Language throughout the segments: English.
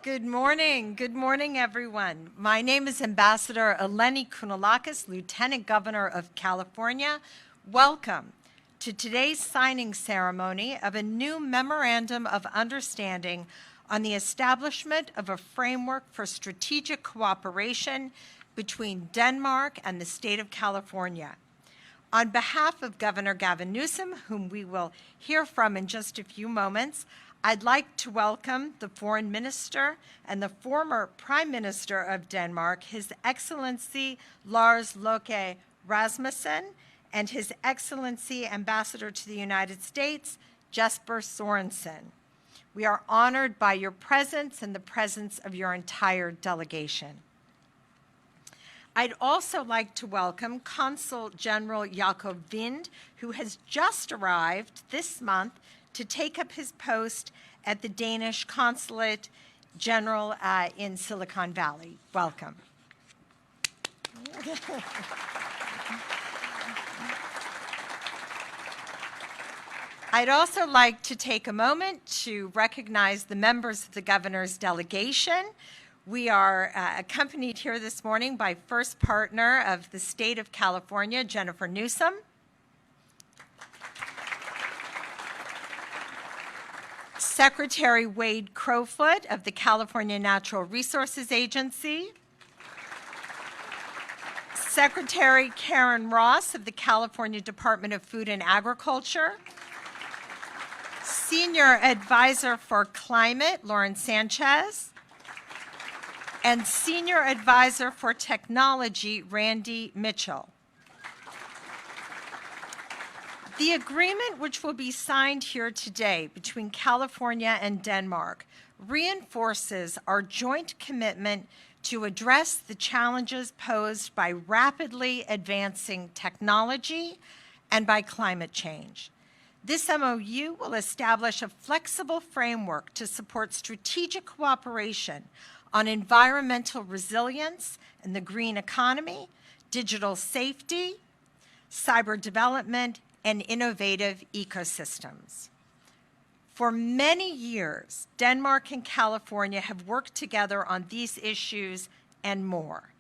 Good morning everyone. My name is Ambassador Eleni Kounalakis, Lieutenant Governor of California. Welcome to today's signing ceremony of a new Memorandum of Understanding on the establishment of a framework for strategic cooperation between Denmark and the state of California. On behalf of Governor Gavin Newsom, whom we will hear from in just a few moments, I'd like to welcome the Foreign Minister and the former Prime Minister of Denmark, His Excellency Lars Løkke Rasmussen, and His Excellency Ambassador to the United States, Jesper Sørensen. We are honored by your presence and the presence of your entire delegation. I'd also like to welcome Consul General Jacob Wind, who has just arrived this month to take up his post at the Danish Consulate General in Silicon Valley. Welcome. I'd also like to take a moment to recognize the members of the governor's delegation. We are accompanied here this morning by First Partner of the State of California, Jesper Newsom. Secretary Wade Crowfoot of the California Natural Resources Agency. Secretary Karen Ross of the California Department of Food and Agriculture. Senior Advisor for Climate, Lauren Sanchez. And Senior Advisor for Technology, Randy Mitchell. The agreement which will be signed here today between California and Denmark reinforces our joint commitment to address the challenges posed by rapidly advancing technology and by climate change. This MOU will establish a flexible framework to support strategic cooperation on environmental resilience and the green economy, digital safety, cyber development, and innovative ecosystems. For many years, Denmark and California have worked together on these issues and more.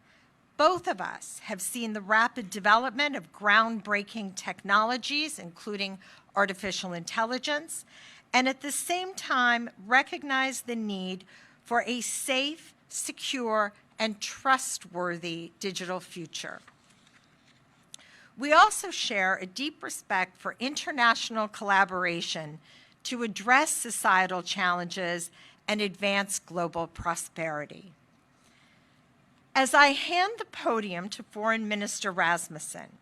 Both of us have seen the rapid development of groundbreaking technologies, including artificial intelligence, and at the same time recognize the need for a safe, secure, and trustworthy digital future. We also share a deep respect for international collaboration to address societal challenges and advance global prosperity. As I hand the podium to Foreign Minister Rasmussen,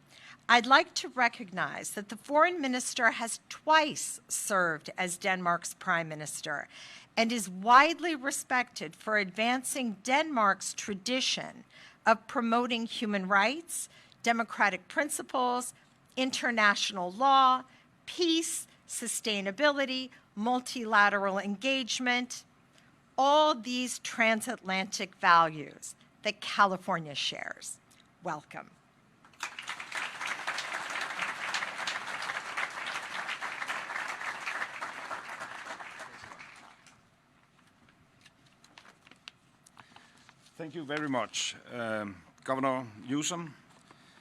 I'd like to recognize that the Foreign Minister has twice served as Denmark's Prime Minister and is widely respected for advancing Denmark's tradition of promoting human rights, democratic principles, international law, peace, sustainability, multilateral engagement, all these transatlantic values that California shares. Welcome. Thank you very much, Governor Newsom,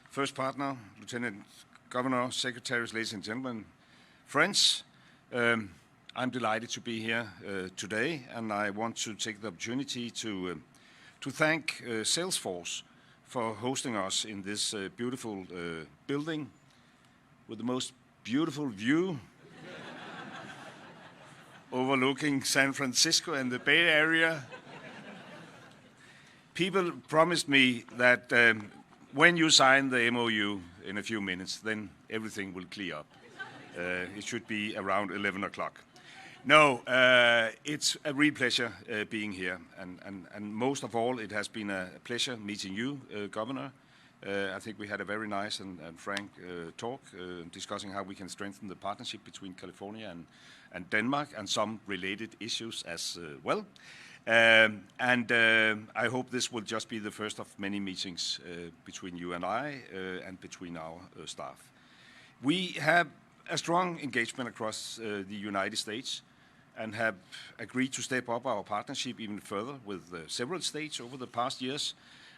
First Partner, Lieutenant Governor, Secretaries, ladies and gentlemen, friends. I'm delighted to be here today, and I want to take the opportunity to thank Salesforce for hosting us in this beautiful building with the most beautiful view overlooking San Francisco and the Bay Area. People promised me that when you sign the MOU in a few minutes, then everything will clear up. It should be around 11 o'clock. No, it's a real pleasure being here. And most of all, it has been a pleasure meeting you, Governor. I think we had a very nice and frank talk discussing how we can strengthen the partnership between California and Denmark and some related issues as well. I hope this will just be the first of many meetings between you and I and between our staff. We have a strong engagement across the United States. and have agreed to step up our partnership even further with several states over the past years.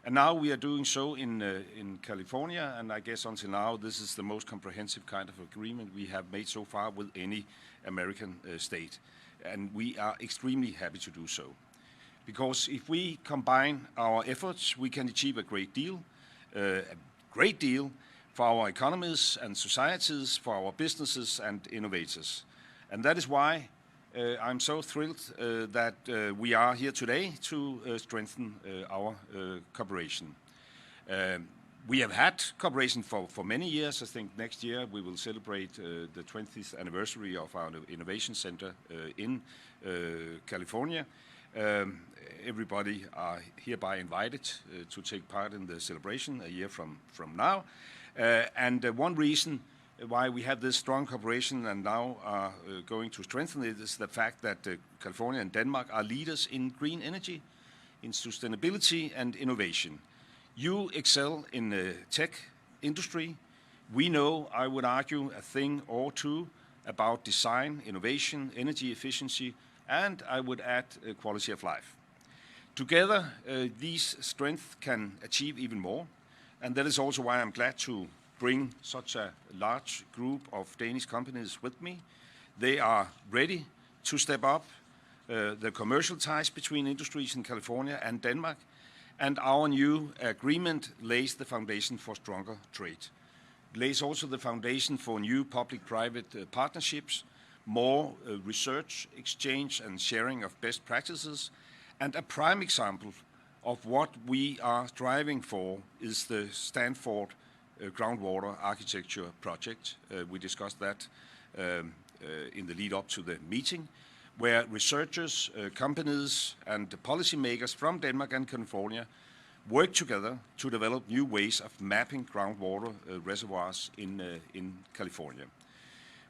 And now we are doing so in California, and I guess until now this is the most comprehensive kind of agreement we have made so far with any American state. And we are extremely happy to do so. Because if we combine our efforts, we can achieve a great deal for our economies and societies, for our businesses and innovators. And that is why I'm so thrilled that we are here today to strengthen our cooperation. We have had cooperation for many years. I think next year we will celebrate the 20th anniversary of our Innovation Center in California. Everybody are hereby invited to take part in the celebration a year from now. And one reason why we have this strong cooperation and now are going to strengthen it is the fact that California and Denmark are leaders in green energy, in sustainability and innovation. You excel in the tech industry. We know, I would argue, a thing or two about design, innovation, energy efficiency, and I would add quality of life. Together, these strengths can achieve even more, and that is also why I'm glad to bring such a large group of Danish companies with me. They are ready to step up the commercial ties between industries in California and Denmark, and our new agreement lays the foundation for stronger trade. It lays also the foundation for new public-private partnerships, more research exchange and sharing of best practices, and a prime example of what we are striving for is the Stanford groundwater architecture project. We discussed that in the lead up to the meeting, where researchers, companies and policymakers from Denmark and California work together to develop new ways of mapping groundwater reservoirs in California.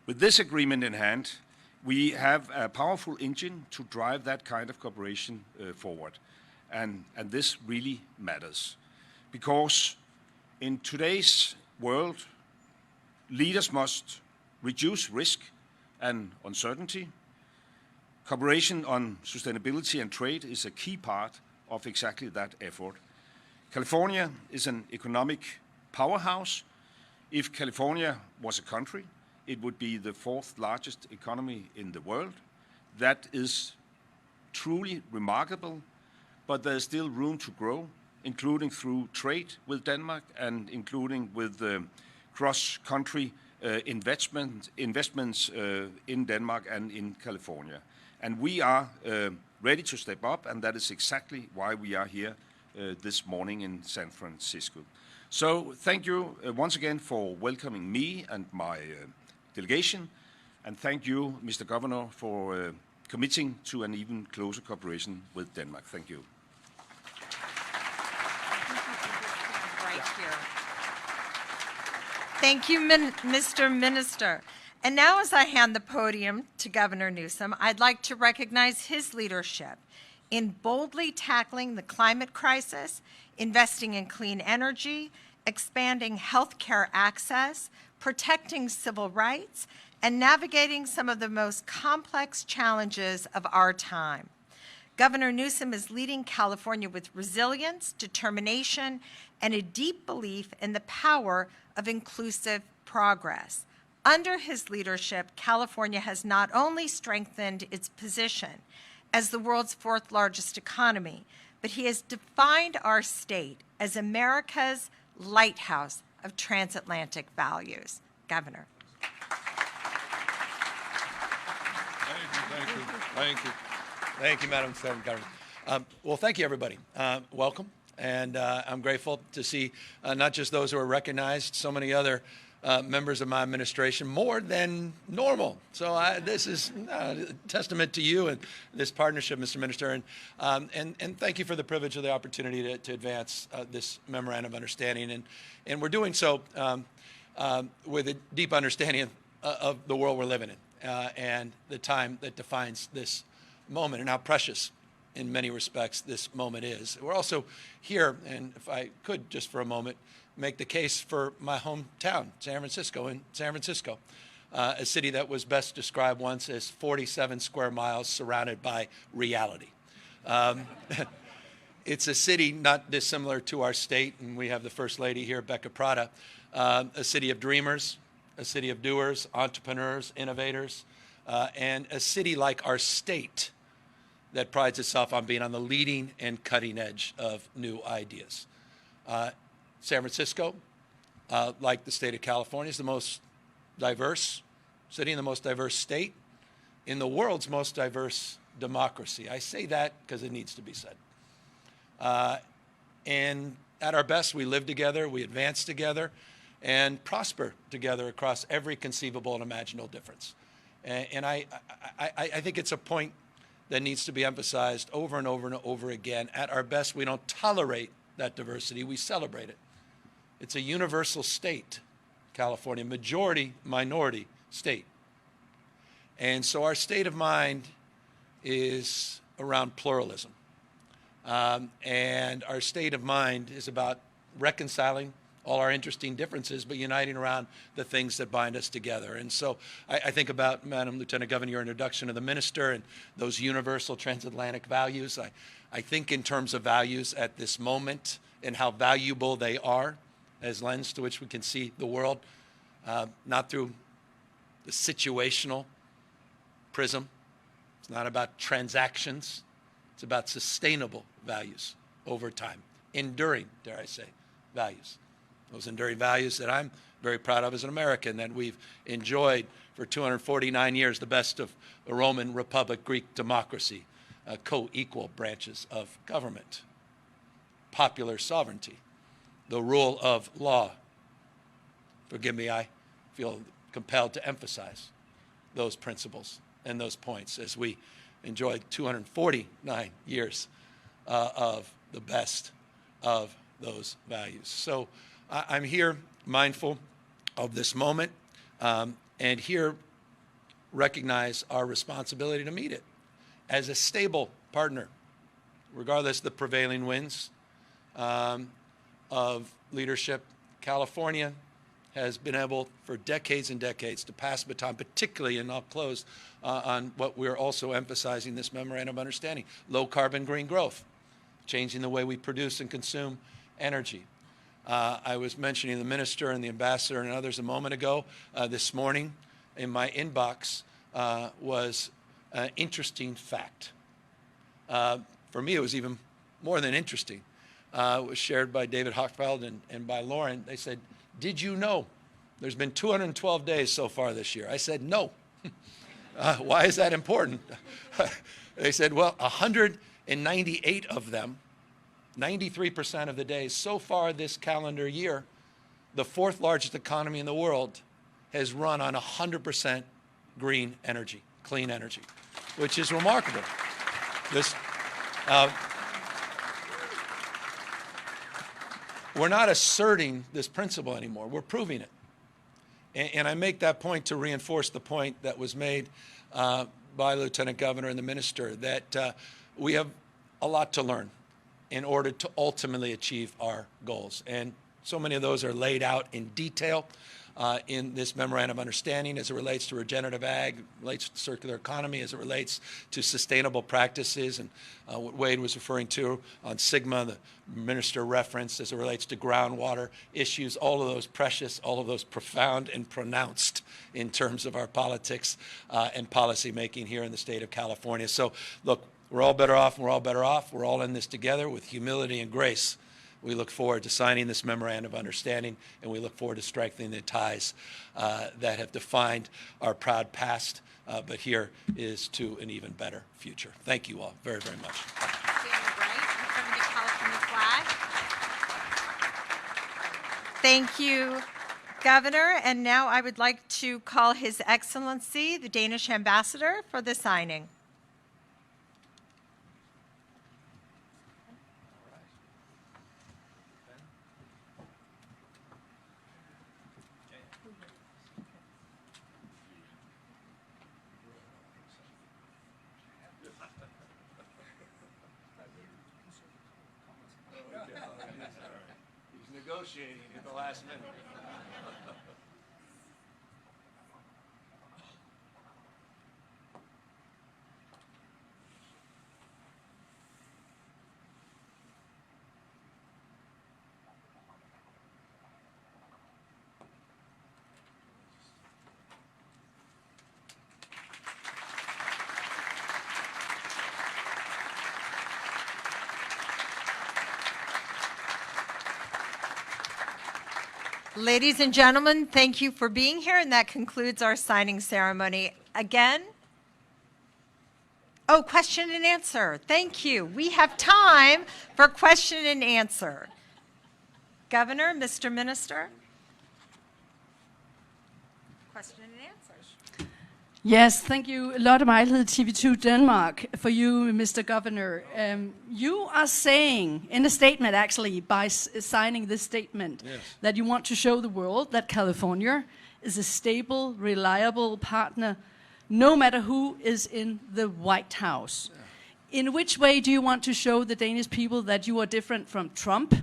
With this agreement in hand, we have a powerful engine to drive that kind of cooperation forward. And this really matters, because in today's world, leaders must reduce risk and uncertainty. Cooperation on sustainability and trade is a key part of exactly that effort. California is an economic powerhouse. If California was a country, it would be the fourth largest economy in the world. That is truly remarkable, but there is still room to grow, including through trade with Denmark and including with cross-country investments in Denmark and in California. And we are ready to step up, and that is exactly why we are here this morning in San Francisco. So thank you once again for welcoming me and my delegation, and thank you, Mr. Governor, for committing to an even closer cooperation with Denmark. Thank you. Right here. Thank you, Mr. Minister. And now, as I hand the podium to Governor Newsom, I'd like to recognize his leadership in boldly tackling the climate crisis, investing in clean energy, expanding healthcare access, protecting civil rights, and navigating some of the most complex challenges of our time. Governor Newsom is leading California with resilience, determination, and a deep belief in the power of inclusive progress. Under his leadership, California has not only strengthened its position as the world's fourth largest economy, but he has defined our state as America's lighthouse of transatlantic values. Governor. Thank you, Madam Secretary. Well, thank you, everybody. Welcome, and I'm grateful to see not just those who are recognized, so many other members of my administration, more than normal. So this is a testament to you and this partnership, Mr. Minister, and thank you for the privilege of the opportunity to advance this memorandum of understanding. And we're doing so with a deep understanding of the world we're living in and the time that defines this moment and how precious in many respects this moment is. We're also here, and if I could just for a moment, make the case for my hometown, San Francisco. a city that was best described once as 47 square miles surrounded by reality. It's a city not dissimilar to our state, and we have the First Lady here, Becca Prada, a city of dreamers, a city of doers, entrepreneurs, innovators, and a city like our state that prides itself on being on the leading and cutting edge of new ideas. San Francisco, like the state of California, is the most diverse city in the most diverse state in the world's most diverse democracy. I say that because it needs to be said. And at our best, we live together, we advance together, and prosper together across every conceivable and imaginable difference. And I think it's a point that needs to be emphasized over and over and over again. At our best, we don't tolerate that diversity, we celebrate it. It's a universal state, California, majority, minority state. And so our state of mind is around pluralism. And our state of mind is about reconciling all our interesting differences, but uniting around the things that bind us together. And so I think about, Madam Lieutenant Governor, your introduction of the minister and those universal transatlantic values. I think in terms of values at this moment and how valuable they are as lens to which we can see the world, not through the situational prism. It's not about transactions. It's about sustainable values over time, enduring, dare I say, values. Those enduring values that I'm very proud of as an American, that we've enjoyed for 249 years, the best of the Roman Republic, Greek democracy, co-equal branches of government, popular sovereignty, the rule of law. Forgive me, I feel compelled to emphasize those principles and those points as we enjoyed 249 years of the best of those values. So I'm here mindful of this moment and here recognize our responsibility to meet it as a stable partner, regardless of the prevailing winds of leadership. California has been able for decades and decades to pass the baton, particularly, and I'll close on what we're also emphasizing this memorandum of understanding, low carbon green growth, changing the way we produce and consume energy. I was mentioning the minister and the ambassador and others a moment ago. This morning in my inbox was an interesting fact. For me, it was even more than interesting. It was shared by David Hochfeld and by Lauren. They said, did you know there's been 212 days so far this year? I said, no. Why is that important? They said, well, 198 of them, 93% of the days so far this calendar year, the fourth largest economy in the world has run on 100% green energy, clean energy, which is remarkable. This, we're not asserting this principle anymore. We're proving it. And I make that point to reinforce the point that was made by Lieutenant Governor and the minister, that we have a lot to learn in order to ultimately achieve our goals. And so many of those are laid out in detail in this memorandum of understanding as it relates to regenerative ag, relates to circular economy, as it relates to sustainable practices, and what Wade was referring to on Sigma, the minister referenced as it relates to groundwater issues, all of those precious, all of those profound and pronounced in terms of our politics and policy making here in the state of California. So look, we're all better off, and we're all better off. We're all in this together with humility and grace. We look forward to signing this memorandum of understanding, and we look forward to strengthening the ties that have defined our proud past, but here is to an even better future. Thank you all very, very much. Thank you, Governor. And now I would like to call His Excellency, the Danish Ambassador, for the signing. Negotiating at the last minute. Ladies and gentlemen, thank you for being here, and that concludes our signing ceremony. Again, oh, question and answer. Thank you. We have time for question and answer. Governor, Mr. Minister. Question and answers. Yes, thank you. Lotte Mejlhed, TV2 Denmark. For you, Mr. Governor, you are saying in a statement, actually, by signing this statement, Yes. that you want to show the world that California is a stable, reliable partner, no matter who is in the White House. Yeah. In which way do you want to show the Danish people that you are different from Trump?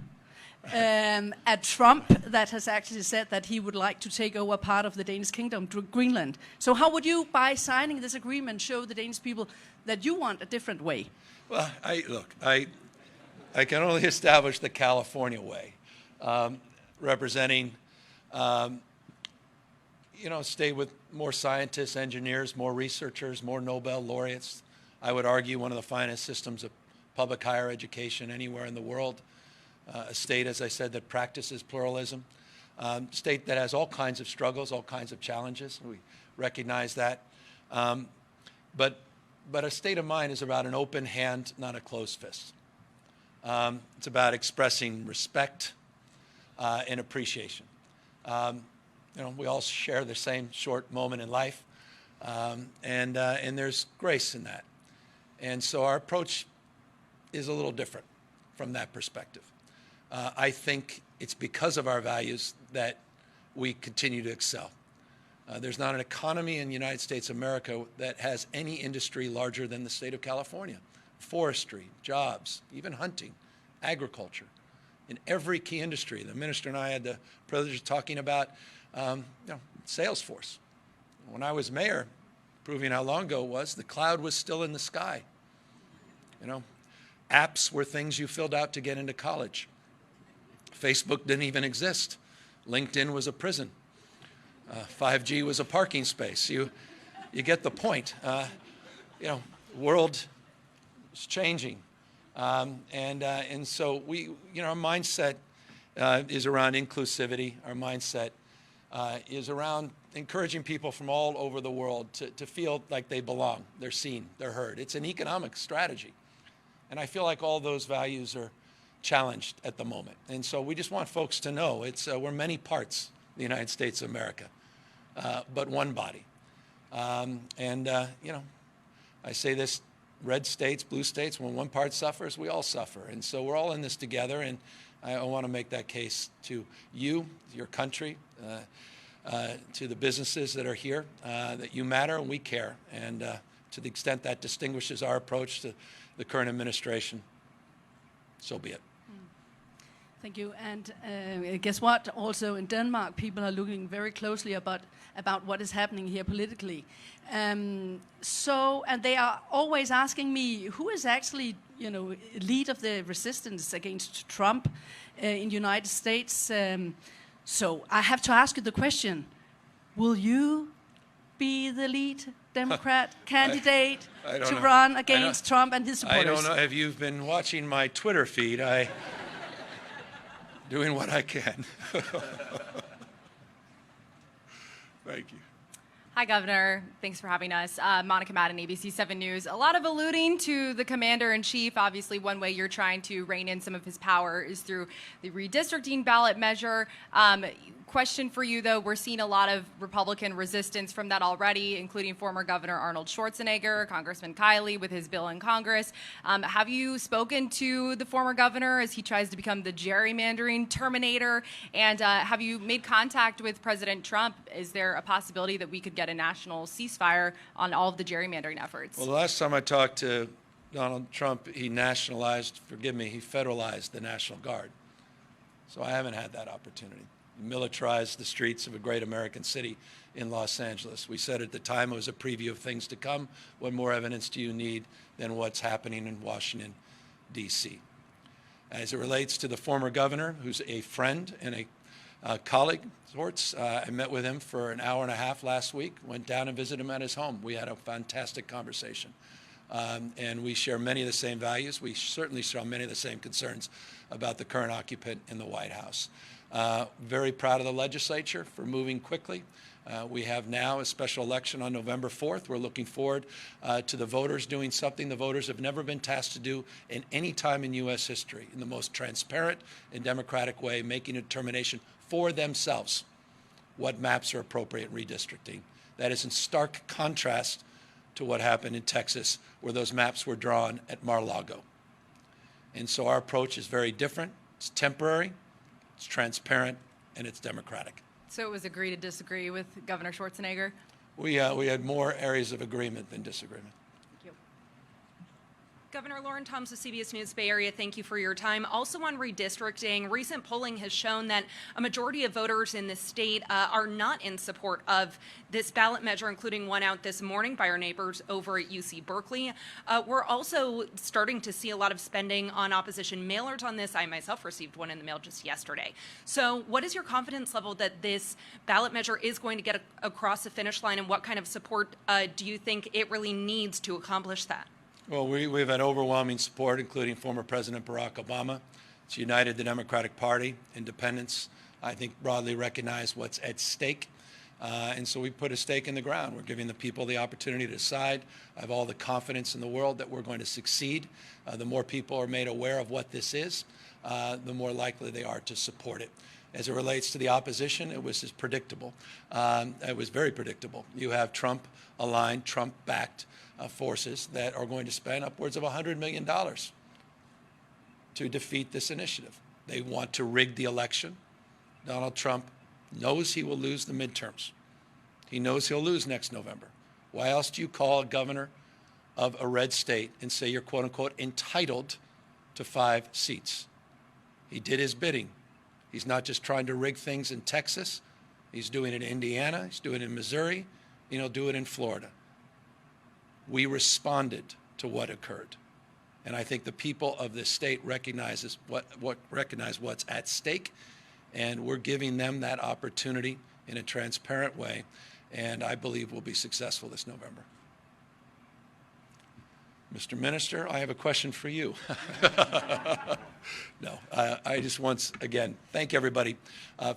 A Trump that has actually said that he would like to take over part of the Danish kingdom, Greenland. So how would you, by signing this agreement, show the Danish people that you want a different way? Well, I can only establish the California way, representing, state with more scientists, engineers, more researchers, more Nobel laureates. I would argue one of the finest systems of public higher education anywhere in the world. A state, as I said, that practices pluralism. State that has all kinds of struggles, all kinds of challenges. We recognize that. But a state of mind is about an open hand, not a closed fist. It's about expressing respect and appreciation. We all share the same short moment in life, and there's grace in that. And so our approach is a little different from that perspective. I think it's because of our values that we continue to excel. There's not an economy in the United States of America that has any industry larger than the state of California. Forestry, jobs, even hunting, agriculture. In every key industry, the minister and I had the privilege of talking about Salesforce. When I was mayor, proving how long ago it was, the cloud was still in the sky. Apps were things you filled out to get into college. Facebook didn't even exist. LinkedIn was a prison. 5G was a parking space. You get the point. World is changing, and so our mindset is around inclusivity. Our mindset is around encouraging people from all over the world to feel like they belong. They're seen. They're heard. It's an economic strategy, and I feel like all those values are challenged at the moment. And so we just want folks to know we're many parts of the United States of America, but one body. I say this, red states, blue states, when one part suffers, we all suffer. And so we're all in this together, and I want to make that case to you, your country, to the businesses that are here, that you matter and we care. And to the extent that distinguishes our approach to the current administration, so be it. Thank you. And guess what? Also in Denmark, people are looking very closely about what is happening here politically. And they are always asking me, who is actually, lead of the resistance against Trump in the United States? So I have to ask you the question: will you be the lead Democrat candidate to run against Trump and his supporters? I don't know if you've been watching my Twitter feed. Doing what I can. Thank you. Hi, Governor. Thanks for having us. Monica Madden, ABC 7 News. A lot of alluding to the commander-in-chief. Obviously, one way you're trying to rein in some of his power is through the redistricting ballot measure. Question for you, though. We're seeing a lot of Republican resistance from that already, including former Governor Arnold Schwarzenegger, Congressman Kiley with his bill in Congress. Have you spoken to the former governor as he tries to become the gerrymandering terminator? And have you made contact with President Trump? Is there a possibility that we could get a national ceasefire on all of the gerrymandering efforts? Well, the last time I talked to Donald Trump, he federalized the National Guard. So I haven't had that opportunity. Militarize the streets of a great American city in Los Angeles. We said at the time it was a preview of things to come. What more evidence do you need than what's happening in Washington, D.C.? As it relates to the former governor, who's a friend and a colleague of sorts, I met with him for an hour and a half last week, went down and visited him at his home. We had a fantastic conversation. And we share many of the same values. We certainly share many of the same concerns about the current occupant in the White House. Very proud of the legislature for moving quickly. We have now a special election on November 4th. We're looking forward to the voters doing something the voters have never been tasked to do in any time in U.S. history, in the most transparent and democratic way, making a determination for themselves what maps are appropriate in redistricting. That is in stark contrast to what happened in Texas, where those maps were drawn at Mar-a-Lago. And so our approach is very different. It's temporary, it's transparent, and it's democratic. So it was agree to disagree with Governor Schwarzenegger? We had more areas of agreement than disagreement. Thank you. Governor Lauren Thomas of CBS News Bay Area, thank you for your time. Also on redistricting, recent polling has shown that a majority of voters in the state are not in support of this ballot measure, including one out this morning by our neighbors over at UC Berkeley. We're also starting to see a lot of spending on opposition mailers on this. I myself received one in the mail just yesterday. So what is your confidence level that this ballot measure is going to get across the finish line, and what kind of support do you think it really needs to accomplish that? Well, we've had overwhelming support, including former President Barack Obama. It's united the Democratic Party. Independents, I think, broadly recognize what's at stake. And so we put a stake in the ground. We're giving the people the opportunity to decide. I have all the confidence in the world that we're going to succeed. The more people are made aware of what this is, the more likely they are to support it. As it relates to the opposition, it was predictable. It was very predictable. You have Trump-aligned, Trump-backed forces that are going to spend upwards of $100 million to defeat this initiative. They want to rig the election. Donald Trump knows he will lose the midterms. He knows he'll lose next November. Why else do you call a governor of a red state and say you're, quote unquote, entitled to 5 seats? He did his bidding. He's not just trying to rig things in Texas. He's doing it in Indiana. He's doing it in Missouri. He'll do it in Florida. We responded to what occurred. And I think the people of this state recognize what's at stake, and we're giving them that opportunity in a transparent way, and I believe we'll be successful this November. Mr. Minister, I have a question for you. No, I just once again thank everybody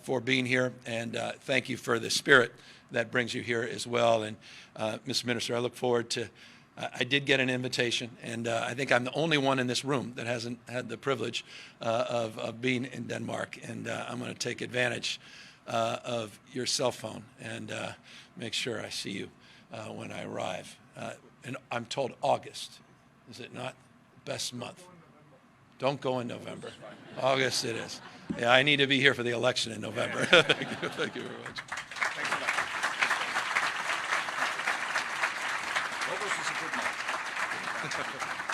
for being here, and thank you for the spirit that brings you here as well. And Mr. Minister, I look forward to, I did get an invitation, and I think I'm the only one in this room that hasn't had the privilege of being in Denmark, and I'm going to take advantage of your cell phone and make sure I see you when I arrive. And I'm told August, is it not? Best month. Don't go in November. August it is. Yeah, I need to be here for the election in November. Thank you very much. Thanks a lot. August is a good month.